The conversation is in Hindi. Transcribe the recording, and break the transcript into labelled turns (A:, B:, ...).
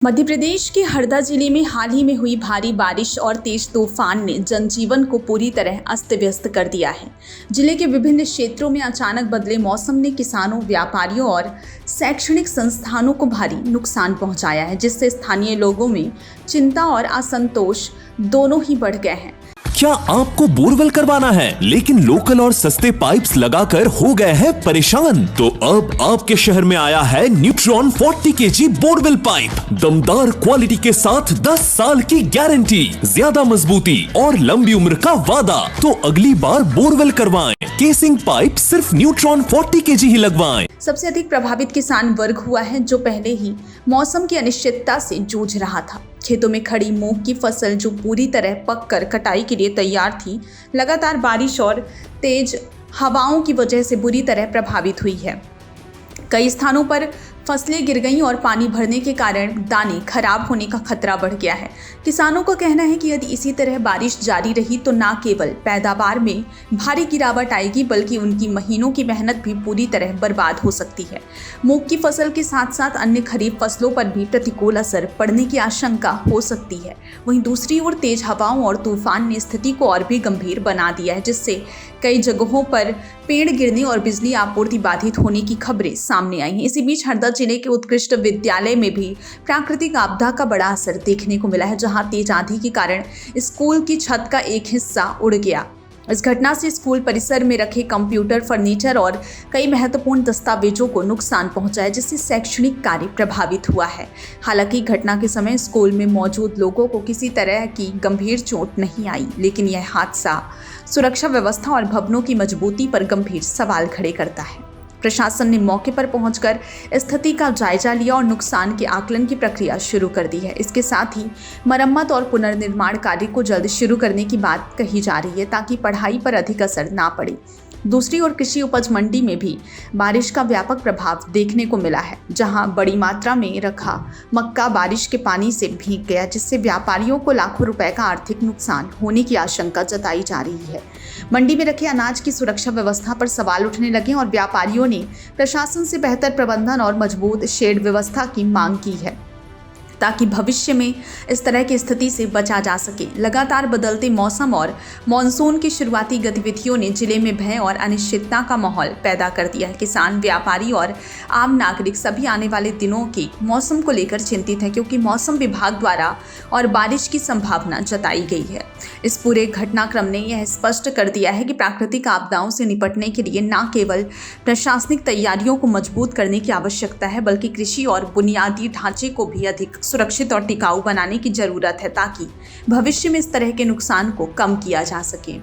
A: मध्य प्रदेश के हरदा जिले में हाल ही में हुई भारी बारिश और तेज तूफान ने जनजीवन को पूरी तरह अस्त व्यस्त कर दिया है। जिले के विभिन्न क्षेत्रों में अचानक बदले मौसम ने किसानों, व्यापारियों और शैक्षणिक संस्थानों को भारी नुकसान पहुंचाया है, जिससे स्थानीय लोगों में चिंता और असंतोष दोनों ही बढ़ गए हैं।
B: क्या आपको बोरवेल करवाना है लेकिन लोकल और सस्ते पाइप्स लगाकर हो गए हैं परेशान? तो अब आपके शहर में आया है न्यूट्रॉन 40 kg बोरवेल पाइप। दमदार क्वालिटी के साथ 10 साल की गारंटी, ज्यादा मजबूती और लंबी उम्र का वादा। तो अगली बार बोरवेल करवाएं, केसिंग पाइप सिर्फ न्यूट्रॉन 40 kg ही लगवाएं।
A: सबसे अधिक प्रभावित किसान वर्ग हुआ है जो पहले ही मौसम की अनिश्चितता से जूझ रहा था। खेतों में खड़ी मूंग की फसल जो पूरी तरह पककर कटाई के लिए तैयार थी, लगातार बारिश और तेज हवाओं की वजह से बुरी तरह प्रभावित हुई है। कई स्थानों पर फसलें गिर गईं और पानी भरने के कारण दाने खराब होने का खतरा बढ़ गया है। किसानों का कहना है कि यदि इसी तरह बारिश जारी रही तो न केवल पैदावार में भारी गिरावट आएगी बल्कि उनकी महीनों की मेहनत भी पूरी तरह बर्बाद हो सकती है। मूंग की फसल के साथ साथ अन्य खरीफ फसलों पर भी प्रतिकूल असर पड़ने की आशंका हो सकती है। वहीं दूसरी ओर तेज हवाओं और तूफान ने स्थिति को और भी गंभीर बना दिया है, जिससे कई जगहों पर पेड़ गिरने और बिजली आपूर्ति बाधित होने की खबरें सामने आई हैं। इसी बीच हरदा जिले के उत्कृष्ट विद्यालय में भी प्राकृतिक आपदा का बड़ा असर देखने को मिला है, जहां तेज आंधी के कारण स्कूल की छत का एक हिस्सा उड़ गया। इस घटना से स्कूल परिसर में रखे कंप्यूटर, फर्नीचर और कई महत्वपूर्ण दस्तावेजों को नुकसान पहुंचा है, जिससे शैक्षणिक कार्य प्रभावित हुआ है। हालांकि घटना के समय स्कूल में मौजूद लोगों को किसी तरह की गंभीर चोट नहीं आई, लेकिन यह हादसा सुरक्षा व्यवस्था और भवनों की मजबूती पर गंभीर सवाल खड़े करता है। प्रशासन ने मौके पर पहुंचकर स्थिति का जायजा लिया और नुकसान के आकलन की प्रक्रिया शुरू कर दी है। इसके साथ ही मरम्मत और पुनर्निर्माण कार्य को जल्द शुरू करने की बात कही जा रही है ताकि पढ़ाई पर अधिक असर ना पड़े। दूसरी ओर कृषि उपज मंडी में भी बारिश का व्यापक प्रभाव देखने को मिला है, जहां बड़ी मात्रा में रखा मक्का बारिश के पानी से भीग गया, जिससे व्यापारियों को लाखों रुपए का आर्थिक नुकसान होने की आशंका जताई जा रही है। मंडी में रखे अनाज की सुरक्षा व्यवस्था पर सवाल उठने लगे और व्यापारियों ने प्रशासन से बेहतर प्रबंधन और मजबूत शेड व्यवस्था की मांग की है ताकि भविष्य में इस तरह की स्थिति से बचा जा सके। लगातार बदलते मौसम और मानसून की शुरुआती गतिविधियों ने जिले में भय और अनिश्चितता का माहौल पैदा कर दिया है। किसान, व्यापारी और आम नागरिक सभी आने वाले दिनों के मौसम को लेकर चिंतित हैं, क्योंकि मौसम विभाग द्वारा और बारिश की संभावना जताई गई है। इस पूरे घटनाक्रम ने यह स्पष्ट कर दिया है कि प्राकृतिक आपदाओं से निपटने के लिए न केवल प्रशासनिक तैयारियों को मजबूत करने की आवश्यकता है, बल्कि कृषि और बुनियादी ढांचे को भी अधिक सुरक्षित और टिकाऊ बनाने की जरूरत है ताकि भविष्य में इस तरह के नुकसान को कम किया जा सके।